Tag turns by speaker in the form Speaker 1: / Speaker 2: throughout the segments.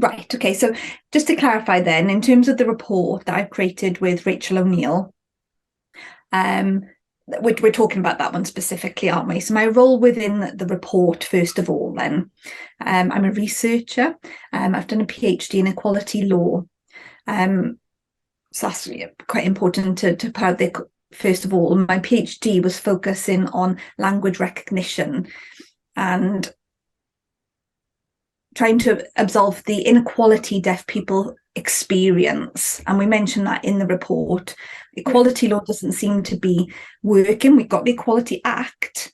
Speaker 1: Right, okay, so just to clarify then, in terms of the report that I've created with Rachel O'Neill, um, we're talking about that one specifically, aren't we? So my role within the report, first of all, then, I'm a researcher. I've done a PhD in equality law. So that's quite important to put out there. First of all, my PhD was focusing on language recognition and trying to absolve the inequality deaf people experience. And we mentioned that in the report. Equality law doesn't seem to be working. We've got the Equality Act.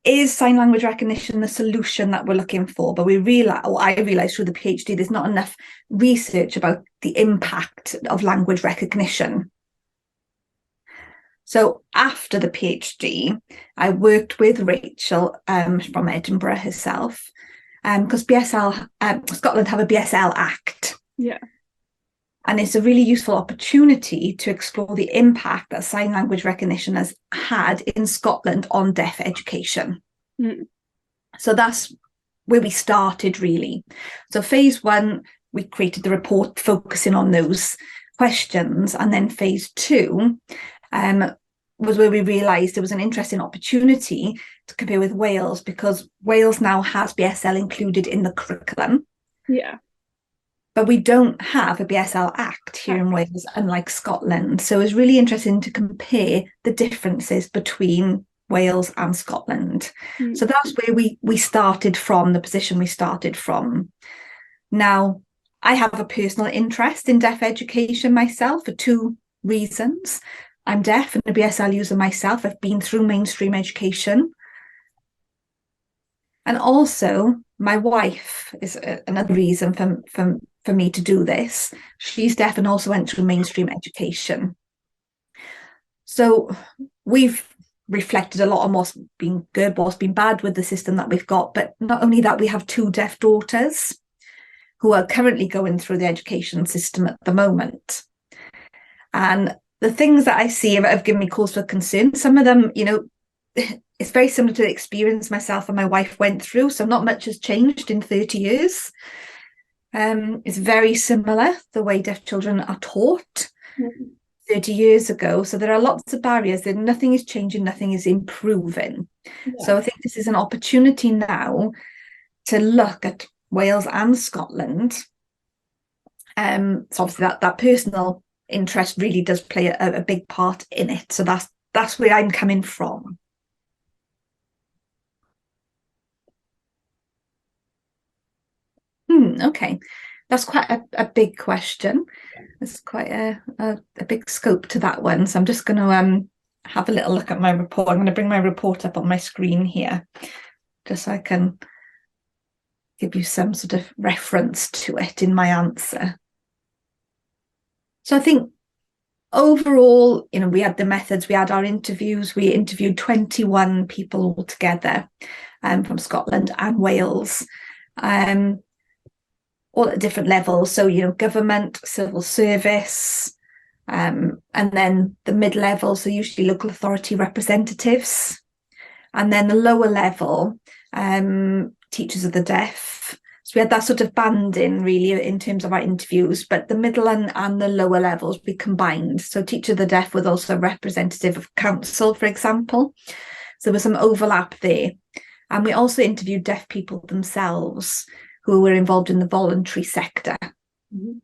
Speaker 1: Is sign language recognition the solution that we're looking for? But I realised through the PhD, there's not enough research about the impact of language recognition. So after the PhD, I worked with Rachel from Edinburgh herself, because Scotland have a BSL Act.
Speaker 2: Yeah.
Speaker 1: And it's a really useful opportunity to explore the impact that sign language recognition has had in Scotland on deaf education.
Speaker 2: Mm.
Speaker 1: So that's where we started, really. So phase one, we created the report focusing on those questions. And then phase two was where we realised there was an interesting opportunity to compare with Wales, because Wales now has BSL included in the curriculum.
Speaker 2: Yeah.
Speaker 1: But we don't have a BSL Act here in Wales, unlike Scotland. So it's really interesting to compare the differences between Wales and Scotland. So that's where we started from, the position we started from. Now, I have a personal interest in deaf education myself for two reasons. I'm deaf and a BSL user myself. I've been through mainstream education. And also, my wife is another reason for me to do this. She's deaf and also went through mainstream education. So we've reflected a lot on what's been good, what's been bad with the system that we've got. But not only that, we have two deaf daughters who are currently going through the education system at the moment. And the things that I see have given me cause for concern. Some of them, it's very similar to the experience myself and my wife went through. So not much has changed in 30 years. It's very similar, the way deaf children are taught 30 years ago. So there are lots of barriers. Nothing is changing, nothing is improving. Yeah. So I think this is an opportunity now to look at Wales and Scotland. So obviously that personal interest really does play a big part in it. So that's where I'm coming from. Okay, that's quite a big question. There's quite a big scope to that one. So I'm just going to have a little look at my report. I'm going to bring my report up on my screen here, just so I can give you some sort of reference to it in my answer. So I think overall, we had the methods, we had our interviews, we interviewed 21 people altogether from Scotland and Wales, all at different levels. So, government, civil service, and then the mid-level, so usually local authority representatives, and then the lower level, teachers of the deaf. So we had that sort of banding really in terms of our interviews, but the middle and the lower levels we combined. So teacher of the deaf was also representative of council, for example. So there was some overlap there. And we also interviewed deaf people themselves who were involved in the voluntary sector. Mm-hmm.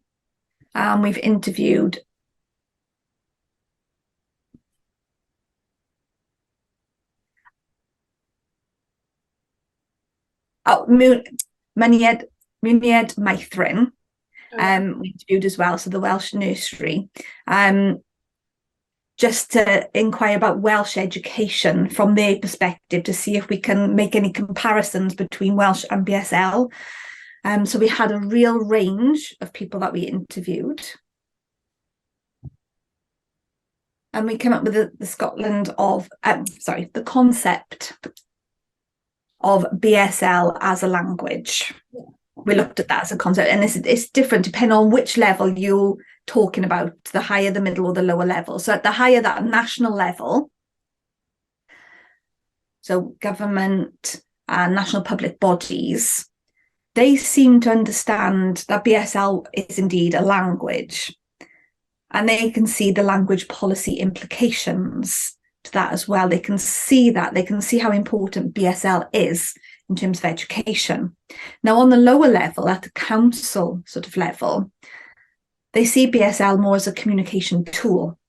Speaker 1: And we've interviewed Munied Meithrin, we interviewed as well, so the Welsh nursery, just to inquire about Welsh education from their perspective to see if we can make any comparisons between Welsh and BSL. So we had a real range of people that we interviewed. And we came up with the concept of BSL as a language. We looked at that as a concept, and it's different depending on which level you're talking about, the higher, the middle, or the lower level. So at the higher, that national level, so government and national public bodies, they seem to understand that BSL is indeed a language, and they can see the language policy implications to that as well. They can see that, they can see how important BSL is in terms of education. Now, on the lower level, at the council sort of level, they see BSL more as a communication tool.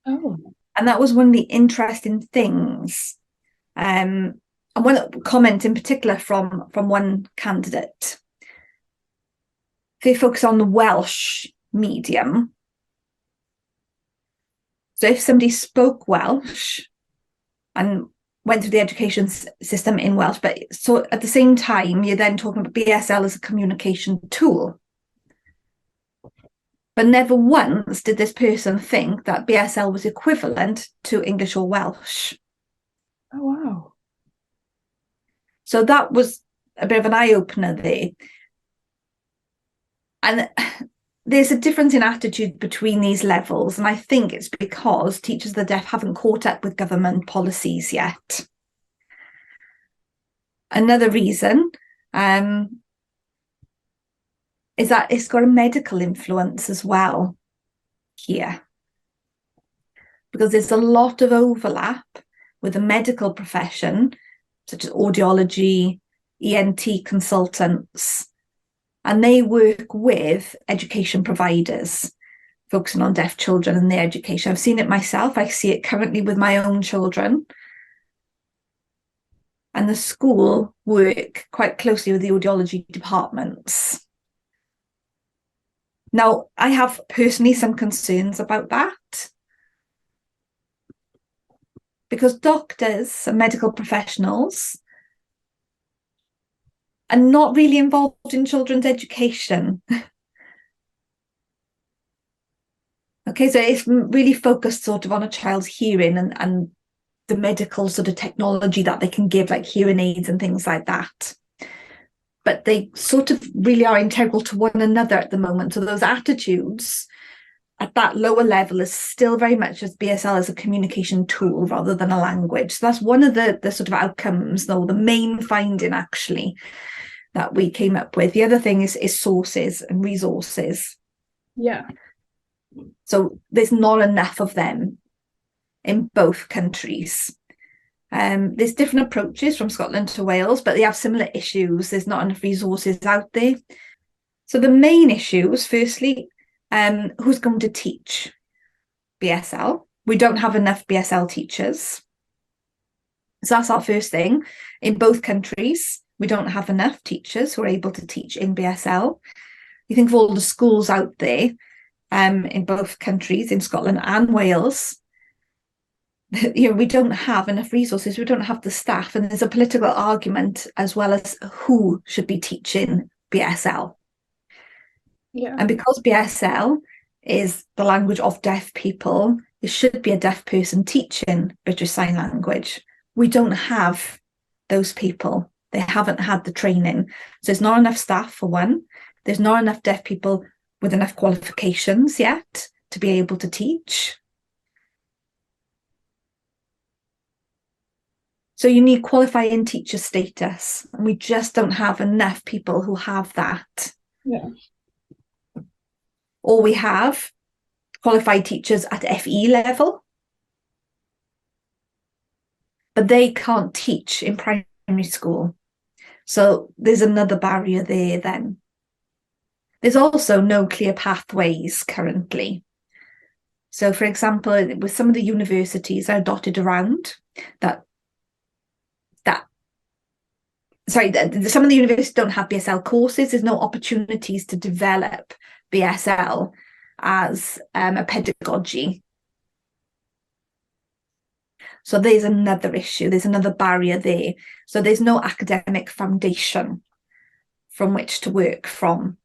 Speaker 2: Oh.
Speaker 1: And that was one of the interesting things. And one comment in particular from one candidate, they focus on the Welsh medium. So if somebody spoke Welsh and went through the education system in Welsh, but so at the same time, you're then talking about BSL as a communication tool. But never once did this person think that BSL was equivalent to English or Welsh.
Speaker 2: Oh, wow.
Speaker 1: So that was a bit of an eye-opener there. And there's a difference in attitude between these levels. And I think it's because teachers of the deaf haven't caught up with government policies yet. Another reason is that it's got a medical influence as well here. Because there's a lot of overlap with the medical profession, such as audiology, ENT consultants, and they work with education providers, focusing on deaf children and their education. I've seen it myself. I see it currently with my own children. And the school work quite closely with the audiology departments. Now, I have personally some concerns about that, because doctors and medical professionals are not really involved in children's education. Okay, so it's really focused sort of on a child's hearing and the medical sort of technology that they can give, like hearing aids and things like that. But they sort of really are integral to one another at the moment. So those attitudes at that lower level is still very much as BSL as a communication tool rather than a language. So that's one of the sort of outcomes, though, the main finding actually that we came up with. The other thing is sources and resources.
Speaker 2: Yeah.
Speaker 1: So there's not enough of them in both countries. There's different approaches from Scotland to Wales, but they have similar issues. There's not enough resources out there. So the main issues, firstly, who's going to teach BSL? We don't have enough BSL teachers. So that's our first thing. In both countries, we don't have enough teachers who are able to teach in BSL. You think of all the schools out there in both countries, in Scotland and Wales, we don't have enough resources, we don't have the staff, and there's a political argument as well as who should be teaching BSL.
Speaker 2: Yeah.
Speaker 1: And because BSL is the language of deaf people, it should be a deaf person teaching British Sign Language. We don't have those people. They haven't had the training. So there's not enough staff, for one. There's not enough deaf people with enough qualifications yet to be able to teach. So you need qualifying teacher status, and we just don't have enough people who have that.
Speaker 2: Yeah.
Speaker 1: Or we have qualified teachers at FE level, but they can't teach in primary school. So there's another barrier there then. There's also no clear pathways currently. So, for example, with some of the universities are dotted around some of the universities don't have BSL courses. There's no opportunities to develop BSL as a pedagogy. So there's another issue. There's another barrier there. So there's no academic foundation from which to work from.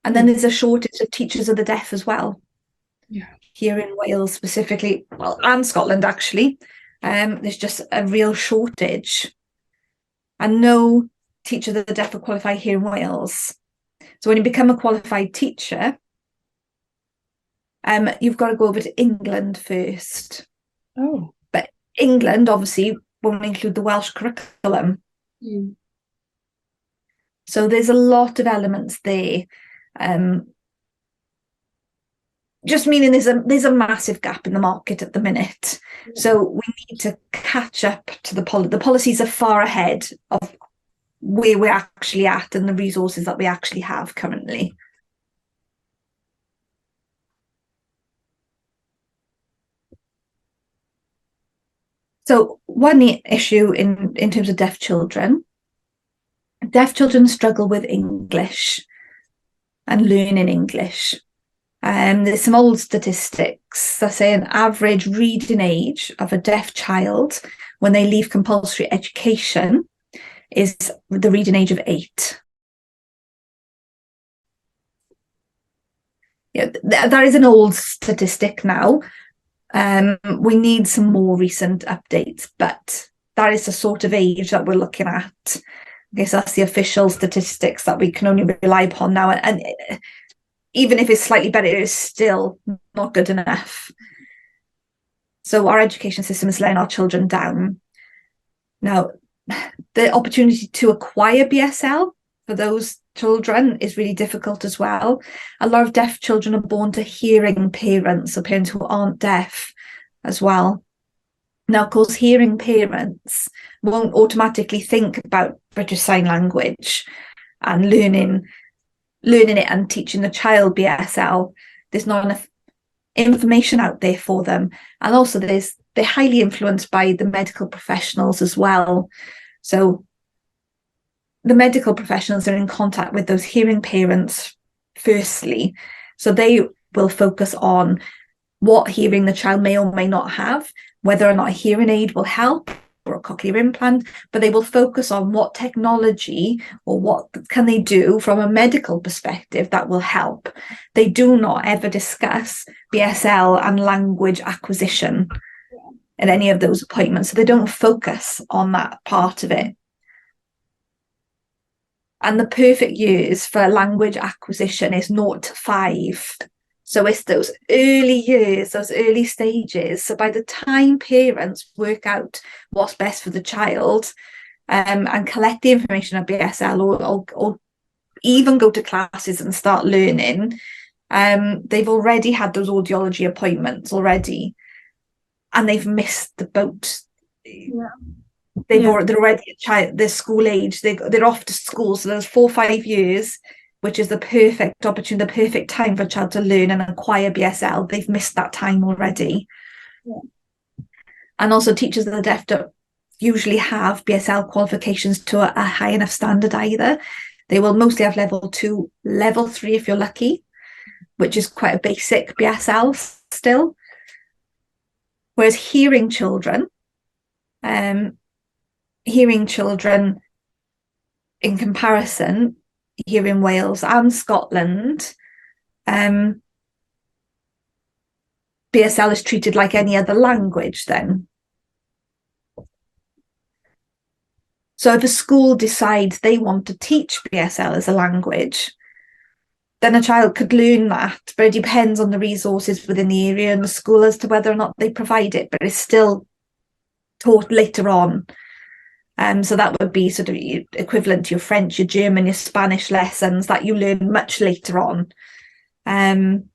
Speaker 1: And then there's a shortage of teachers of the deaf as well.
Speaker 2: Yeah.
Speaker 1: Here in Wales specifically, well, and Scotland actually, there's just a real shortage. And no teacher of the deaf are qualified here in Wales. So when you become a qualified teacher, you've got to go over to England first.
Speaker 2: Oh.
Speaker 1: But England obviously won't include the Welsh curriculum.
Speaker 2: Mm.
Speaker 1: So there's a lot of elements there. Just meaning there's a massive gap in the market at the minute. So we need to catch up to the policies are far ahead of where we're actually at and the resources that we actually have currently. So one issue in terms of deaf children struggle with English and learning English. There's some old statistics that say an average reading age of a deaf child when they leave compulsory education is the reading age of 8. Yeah, that is an old statistic now. We need some more recent updates, but that is the sort of age that we're looking at. I guess that's the official statistics that we can only rely upon now. And even if it's slightly better, it's still not good enough. So our education system is letting our children down. Now, the opportunity to acquire BSL for those children is really difficult as well. A lot of deaf children are born to hearing parents, or parents who aren't deaf as well. Now, of course, hearing parents won't automatically think about British Sign Language and learning it and teaching the child BSL. There's not enough information out there for them. And also they're highly influenced by the medical professionals as well. So the medical professionals are in contact with those hearing parents firstly. So they will focus on what hearing the child may or may not have, whether or not a hearing aid will help or a cochlear implant, but they will focus on what technology or what can they do from a medical perspective that will help. They do not ever discuss BSL and language acquisition in any of those appointments. So they don't focus on that part of it. And the perfect years for language acquisition is 0 to 5. So it's those early years, those early stages. So by the time parents work out what's best for the child and collect the information of BSL or even go to classes and start learning, they've already had those audiology appointments already and they've missed the boat.
Speaker 2: Yeah.
Speaker 1: They're already a child, they're school age, they're off to school. So there's 4 or 5 years, which is the perfect opportunity, the perfect time for a child to learn and acquire BSL. They've missed that time already. Yeah. And also teachers of the deaf don't usually have BSL qualifications to a high enough standard either. They will mostly have level 2, level 3 if you're lucky, which is quite a basic BSL still. Whereas hearing children in comparison, here in Wales and Scotland, BSL is treated like any other language then. So if a school decides they want to teach BSL as a language, then a child could learn that, but it depends on the resources within the area and the school as to whether or not they provide it, but it's still taught later on. So that would be sort of equivalent to your French, your German, your Spanish lessons that you learn much later on. And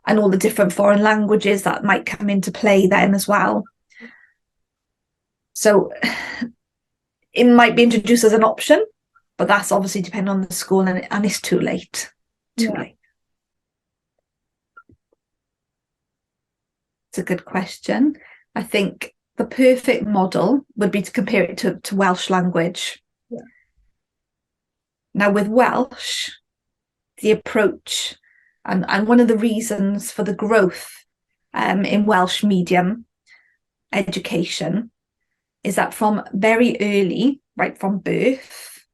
Speaker 1: all the different foreign languages that might come into play then as well. So it might be introduced as an option, but that's obviously depending on the school and it's too late. Too late. It's a good question. I think the perfect model would be to compare it to Welsh language. Yeah. Now with Welsh, the approach and one of the reasons for the growth in Welsh medium education is that from very early, right from birth,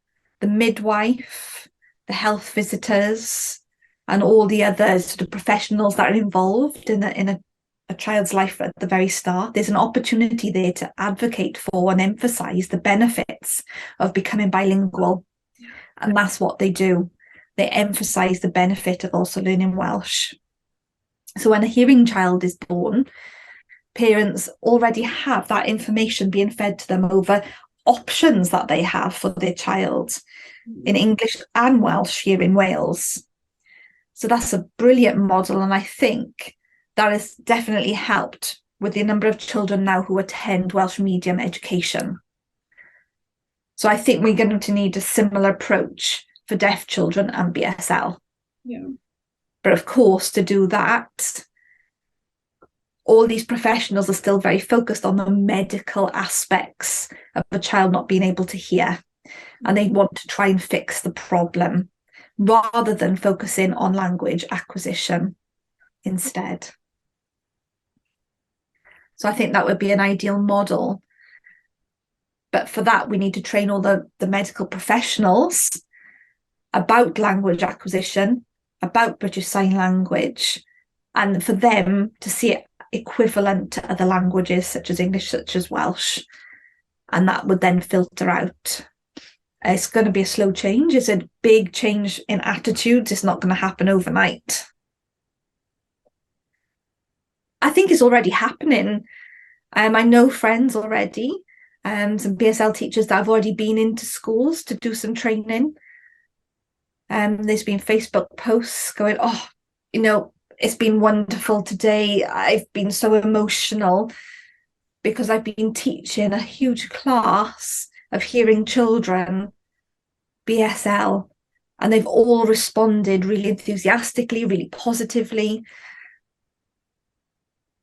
Speaker 1: the midwife, the health visitors, and all the other sort of professionals that are involved in a child's life at the very start, there's an opportunity there to advocate for and emphasize the benefits of becoming bilingual. And that's what they do. They emphasize the benefit of also learning Welsh. So when a hearing child is born, parents already have that information being fed to them over options that they have for their child in English and Welsh here in Wales. So that's a brilliant model, and I think that has definitely helped with the number of children now who attend Welsh medium education. So I think we're going to need a similar approach for deaf children and BSL.
Speaker 2: Yeah.
Speaker 1: But of course, to do that, all these professionals are still very focused on the medical aspects of a child not being able to hear. And they want to try and fix the problem rather than focusing on language acquisition instead. So I think that would be an ideal model. But for that, we need to train all the medical professionals about language acquisition, about British Sign Language, and for them to see it equivalent to other languages such as English, such as Welsh. And that would then filter out. It's going to be a slow change. It's a big change in attitudes. It's not going to happen overnight. I think it's already happening. I know friends already, some BSL teachers that have already been into schools to do some training. There's been Facebook posts going, oh, it's been wonderful today. I've been so emotional because I've been teaching a huge class of hearing children, BSL, and they've all responded really enthusiastically, really positively.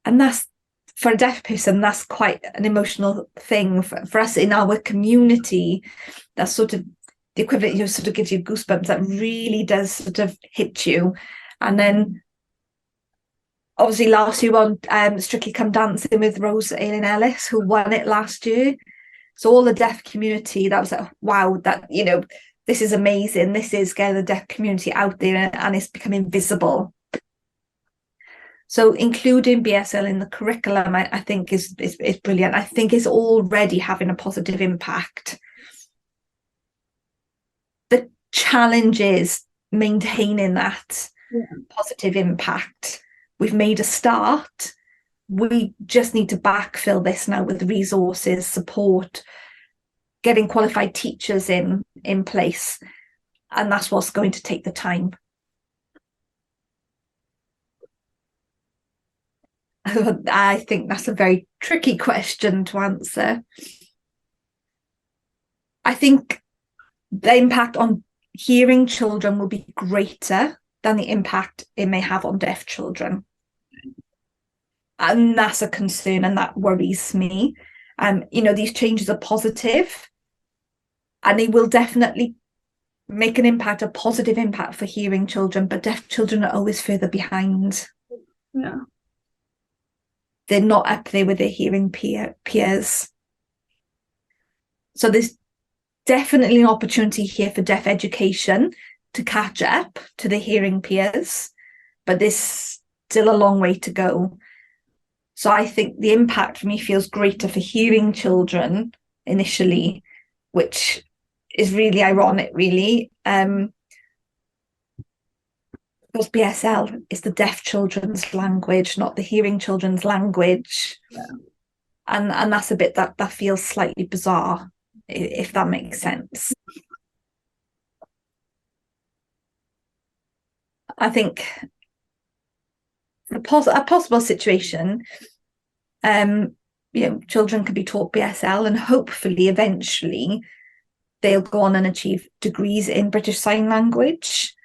Speaker 1: And that's, for a deaf person, that's quite an emotional thing for us in our community. That's sort of the equivalent, sort of gives you goosebumps. That really does sort of hit you. And then obviously last year on Strictly Come Dancing with Rose Aileen Ellis, who won it last year. So all the deaf community, that was like, wow, that, this is amazing. This is getting the deaf community out there and it's becoming visible. So including BSL in the curriculum, I think is brilliant. I think it's already having a positive impact. The challenge is maintaining that positive impact. We've made a start. We just need to backfill this now with resources, support, getting qualified teachers in place. And that's what's going to take the time. I think that's a very tricky question to answer. I think the impact on hearing children will be greater than the impact it may have on deaf children. And that's a concern, and that worries me. These changes are positive, and they will definitely make an impact, a positive impact for hearing children, but deaf children are always further behind.
Speaker 2: Yeah.
Speaker 1: They're not up there with their hearing peers. So there's definitely an opportunity here for deaf education to catch up to the hearing peers, but there's still a long way to go. So I think the impact for me feels greater for hearing children initially, which is really ironic, really. Because BSL is the deaf children's language, not the hearing children's language.
Speaker 2: Yeah.
Speaker 1: And that's a bit that feels slightly bizarre, if that makes sense. I think a possible situation, children can be taught BSL and hopefully eventually they'll go on and achieve degrees in British Sign Language.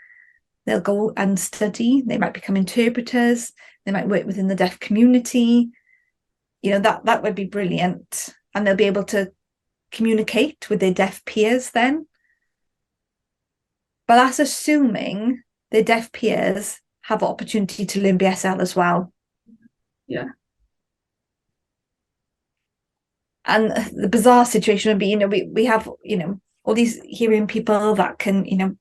Speaker 1: They'll go and study. They might become interpreters. They might work within the deaf community. That would be brilliant. And they'll be able to communicate with their deaf peers then. But that's assuming their deaf peers have the opportunity to learn BSL as well.
Speaker 2: Yeah.
Speaker 1: And the bizarre situation would be, we have, all these hearing people that can,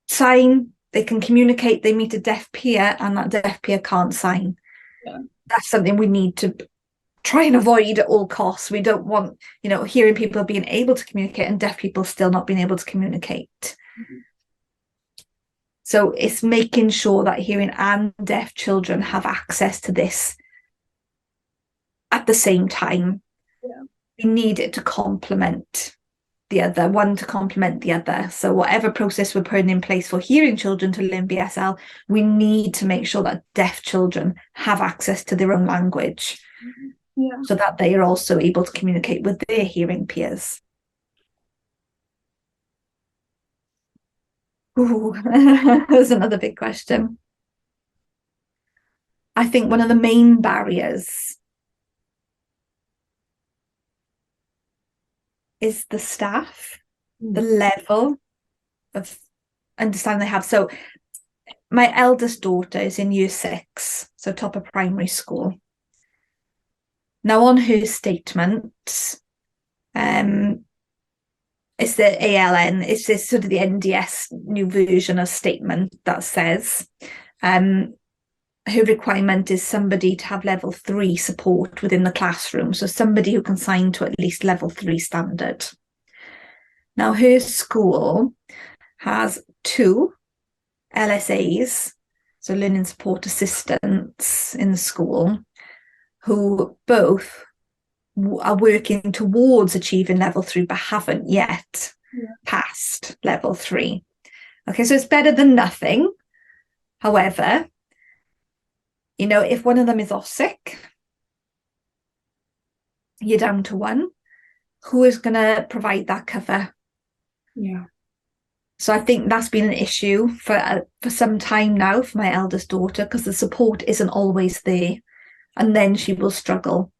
Speaker 1: sign. They can communicate, they meet a deaf peer, and that deaf peer can't sign.
Speaker 2: Yeah.
Speaker 1: That's something we need to try and avoid at all costs. We don't want, hearing people being able to communicate and deaf people still not being able to communicate. Mm-hmm. So it's making sure that hearing and deaf children have access to this at the same time.
Speaker 2: Yeah.
Speaker 1: We need it to complement the other, one to complement the other. So whatever process we're putting in place for hearing children to learn BSL, we need to make sure that deaf children have access to their own language, so that they are also able to communicate with their hearing peers. Ooh, that's another big question. I think one of the main barriers is the staff, the level of understanding they have. So my eldest daughter is in year 6, so top of primary school. Now on her statement, it's the ALN, it's this sort of the NDS new version of statement that says her requirement is somebody to have level 3 support within the classroom. So somebody who can sign to at least level 3 standard. Now her school has 2 LSAs, so learning support assistants in the school, who both are working towards achieving level 3 but haven't yet passed level 3. Okay, so it's better than nothing. However, you know, if one of them is off sick, you're down to one. Who is going to provide that cover?
Speaker 2: Yeah.
Speaker 1: So I think that's been an issue for some time now for my eldest daughter, because the support isn't always there, and then she will struggle.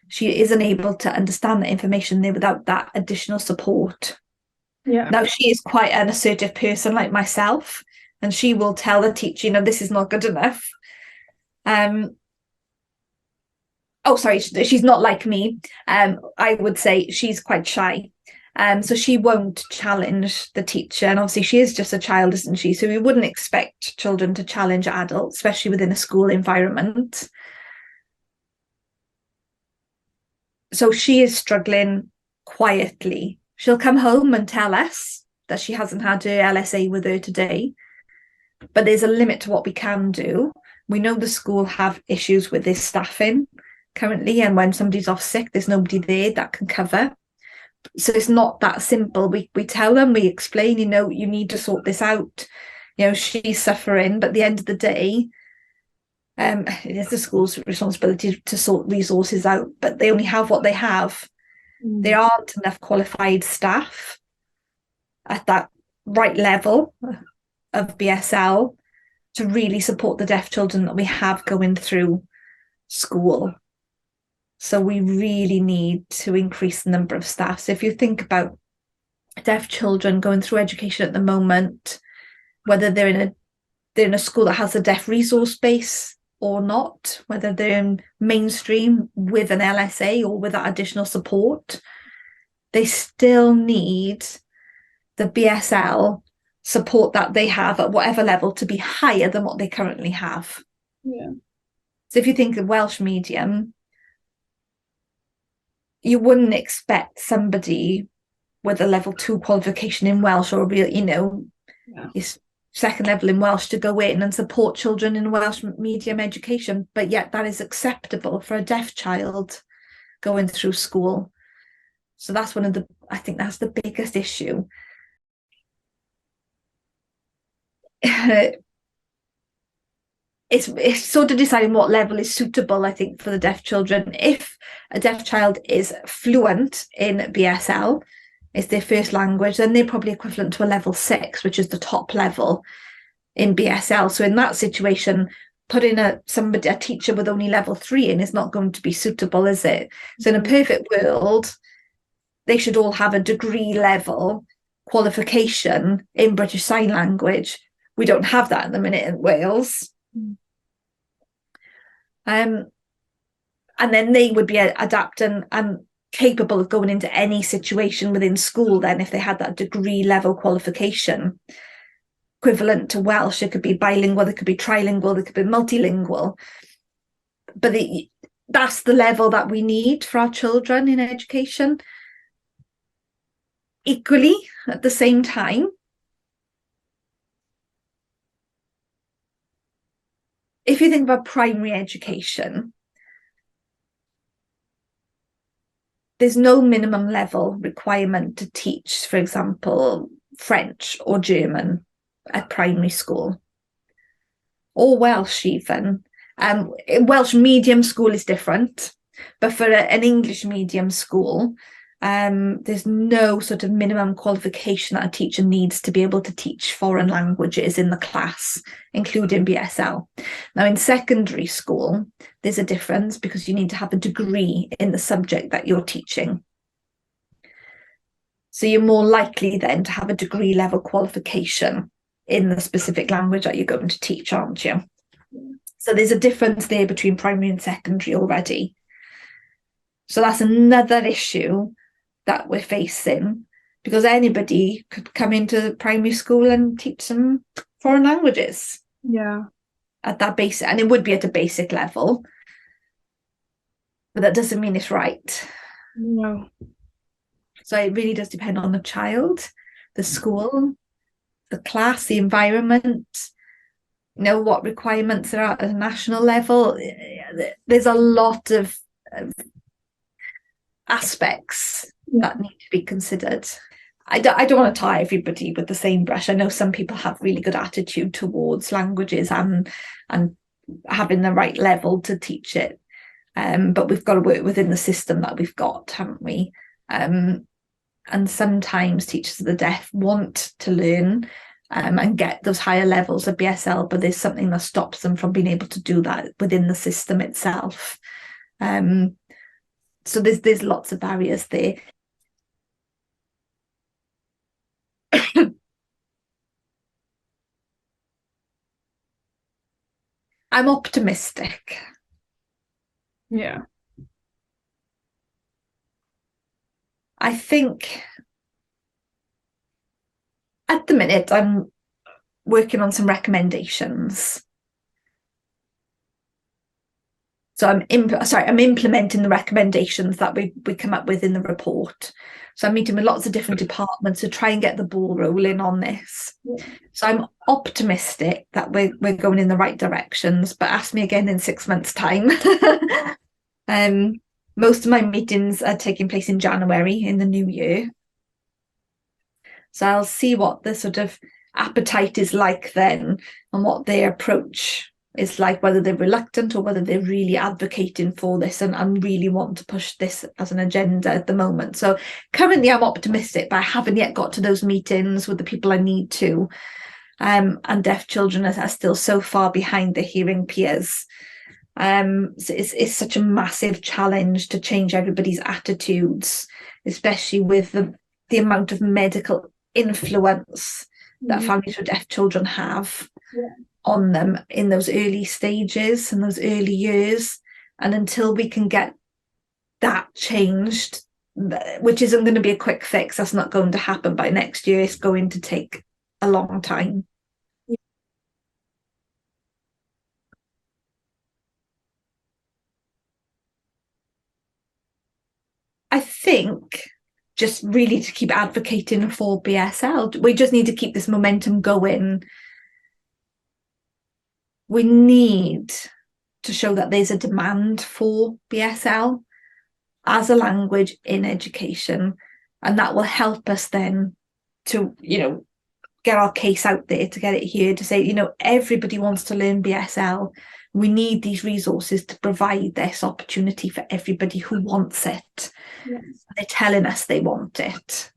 Speaker 1: She isn't able to understand the information there without that additional support.
Speaker 2: Yeah.
Speaker 1: Now she is quite an assertive person like myself, and she will tell the teacher, you know, this is not good enough. She's not like me. I would say she's quite shy. So she won't challenge the teacher. And obviously she is just a child, isn't she? So we wouldn't expect children to challenge adults, especially within a school environment. So she is struggling quietly. She'll come home and tell us that she hasn't had her LSA with her today, but there's a limit to what we can do. We know the school have issues with their staffing currently, and when somebody's off sick, there's nobody there that can cover. So it's not that simple. We tell them, we explain, you know, you need to sort this out. You know, she's suffering, but at the end of the day, it is the school's responsibility to sort resources out, but they only have what they have. There aren't enough qualified staff at that right level of BSL to really support the deaf children that we have going through school. So we really need to increase the number of staff. So if you think about deaf children going through education at the moment, whether they're in a school that has a deaf resource base or not, whether they're in mainstream with an LSA or with that additional support, they still need the BSL support that they have at whatever level to be higher than what they currently have.
Speaker 2: Yeah.
Speaker 1: So if you think of Welsh medium, you wouldn't expect somebody with a level 2 qualification in Welsh, or a real, you know, second level in Welsh, to go in and support children in Welsh medium education, but yet that is acceptable for a deaf child going through school. So that's I think that's the biggest issue. It's sort of deciding what level is suitable, I think, for the deaf children. If a deaf child is fluent in BSL, it's their first language, then they're probably equivalent to a level 6, which is the top level in BSL. So in that situation, putting a teacher with only level 3 in is not going to be suitable, is it? So in a perfect world, they should all have a degree level qualification in British Sign Language. We don't have that at the minute in Wales. And then they would be adept and capable of going into any situation within school then, if they had that degree level qualification. Equivalent to Welsh, it could be bilingual, it could be trilingual, it could be multilingual. But that's the level that we need for our children in education. Equally, at the same time, if you think about primary education, there's no minimum level requirement to teach, for example, French or German at primary school, or Welsh even. Welsh medium school is different, but for an English medium school, there's no sort of minimum qualification that a teacher needs to be able to teach foreign languages in the class, including BSL. Now, in secondary school, there's a difference because you need to have a degree in the subject that you're teaching. So you're more likely then to have a degree level qualification in the specific language that you're going to teach, aren't you? So there's a difference there between primary and secondary already. So that's another issue that we're facing, because anybody could come into primary school and teach some foreign languages.
Speaker 2: Yeah.
Speaker 1: At that basic, and it would be at a basic level, but that doesn't mean it's right.
Speaker 2: No.
Speaker 1: So it really does depend on the child, the school, the class, the environment, what requirements there are at a national level. There's a lot of aspects that need to be considered. I don't want to tie everybody with the same brush. I know some people have really good attitude towards languages and having the right level to teach it. But we've got to work within the system that we've got, haven't we? And sometimes teachers of the deaf want to learn and get those higher levels of BSL, but there's something that stops them from being able to do that within the system itself. So there's lots of barriers there. I'm optimistic.
Speaker 2: Yeah.
Speaker 1: I think at the minute I'm working on some recommendations. So I'm implementing the recommendations that we come up with in the report. So I'm meeting with lots of different departments to try and get the ball rolling on this. Yeah. So I'm optimistic that we're going in the right directions, but ask me again in 6 months' time. Most of my meetings are taking place in January, in the new year. So I'll see what the sort of appetite is like then, and what their approach is like, whether they're reluctant or whether they're really advocating for this and really want to push this as an agenda at the moment. So currently I'm optimistic, but I haven't yet got to those meetings with the people I need to. And deaf children are still so far behind their hearing peers. So it's such a massive challenge to change everybody's attitudes, especially with the amount of medical influence that families with deaf children have on them in those early stages and those early years. And until we can get that changed, which isn't going to be a quick fix, that's not going to happen by next year, it's going to take a long time. I think just really to keep advocating for BSL. We just need to keep this momentum going. We need to show that there's a demand for BSL as a language in education, and that will help us then to, get our case out there, to get it here, to say, everybody wants to learn BSL. We need these resources to provide this opportunity for everybody who wants it. Yes. They're telling us they want it.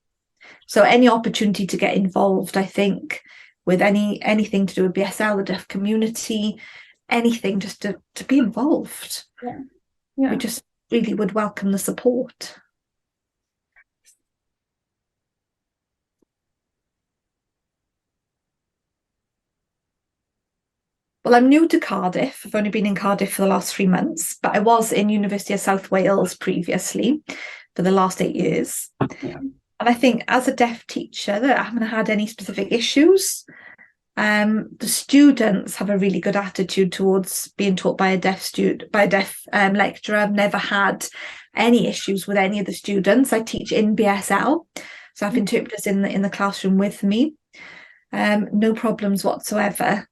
Speaker 1: So any opportunity to get involved, I think, with anything to do with BSL, the deaf community, anything, just to be involved. Yeah. We just really would welcome the support. Well, I'm new to Cardiff. I've only been in Cardiff for the last 3 months, but I was in University of South Wales previously for the last 8 years. Yeah. And I think as a deaf teacher, I haven't had any specific issues. The students have a really good attitude towards being taught by a deaf lecturer. I've never had any issues with any of the students. I teach in BSL, so I have interpreters in the classroom with me. No problems whatsoever,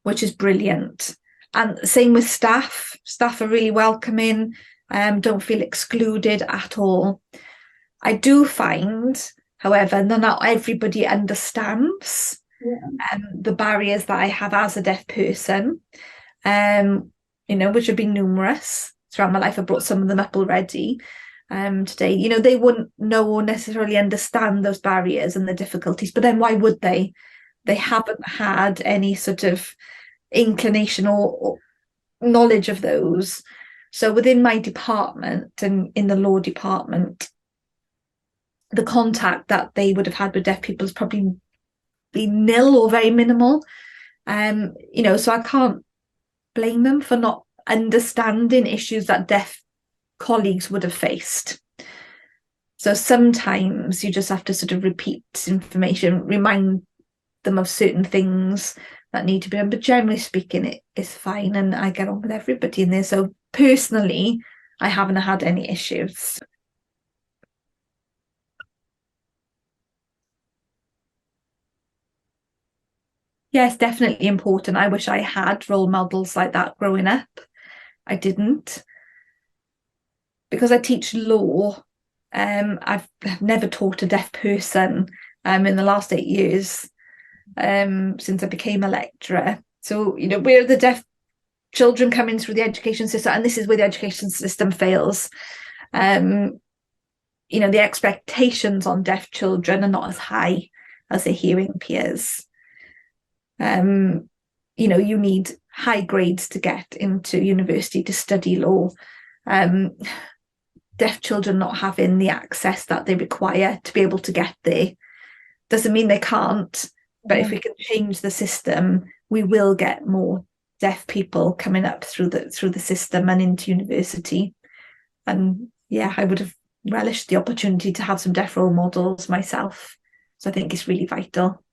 Speaker 1: which is brilliant. And same with staff. Staff are really welcoming. don't feel excluded at all. I do find, however, that not everybody understands the barriers that I have as a deaf person, which have been numerous throughout my life. I brought some of them up already today. They wouldn't know or necessarily understand those barriers and the difficulties, but then why would they? They haven't had any sort of inclination or knowledge of those. So within my department and in the law department, the contact that they would have had with deaf people has probably been nil or very minimal. So I can't blame them for not understanding issues that deaf colleagues would have faced. So sometimes you just have to sort of repeat information, remind them of certain things that need to be done. But generally speaking, it is fine, and I get on with everybody in there. So personally, I haven't had any issues. Yes, definitely important. I wish I had role models like that growing up. I didn't. Because I teach law, I've never taught a deaf person in the last 8 years since I became a lecturer. So, where the deaf children come in through the education system, and this is where the education system fails, the expectations on deaf children are not as high as their hearing peers. You need high grades to get into university to study law. Deaf children not having the access that they require to be able to get there doesn't mean they can't, but if we can change the system, we will get more deaf people coming up through the system and into university. And I would have relished the opportunity to have some deaf role models myself. So I think it's really vital.